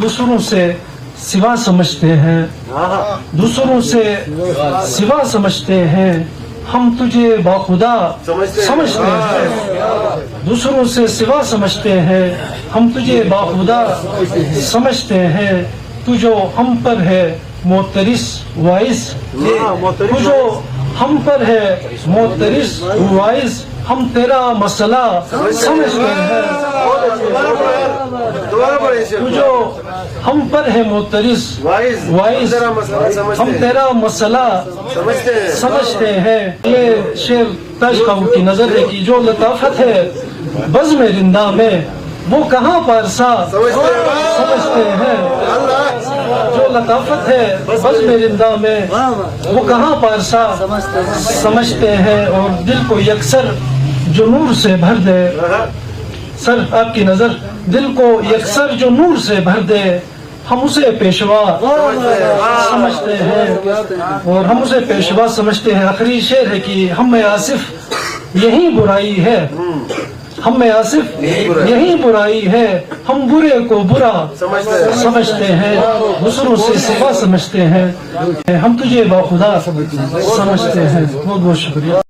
دوسروں سے سوا سمجھتے ہیں، دوسروں سے سوا سمجھتے ہیں، ہم تجھے باخدا سمجھتے ہیں، دوسروں سے سوا سمجھتے ہیں، ہم تجھے باخدا سمجھتے ہیں، تو جو ہم پر ہے معترض وائز، تو جو ہم پر ہے معترض وائز، ہم تیرا مسئلہ سمجھتے ہیں، تو جو ہم پر ہے معترض وائز، ہم تیرا مسئلہ سمجھتے ہیں۔ یہ شعر تاج قاؤں کی نظر ہے کہ جو لطافت ہے بزم رندہ میں وہ کہاں پارسا سمجھتے ہیں، جو لطافت ہے بزم رندہ میں وہ کہاں پارسا سمجھتے ہیں، اور دل کو یکسر جو نور سے بھر دے، سر آپ کی نظر، دل کو یکسر جو نور سے بھر دے، ہم اسے پیشوا سمجھتے ہیں، اور ہم اسے پیشوا سمجھتے ہیں۔ آخری شعر ہے کہ ہم میں آصف یہی برائی ہے، ہم میں آصف یہی برائی ہے، ہم برے کو برا سمجھتے ہیں، دوسروں سے سوا سمجھتے ہیں، ہم تجھے باخدا سمجھتے ہیں۔ بہت بہت شکریہ۔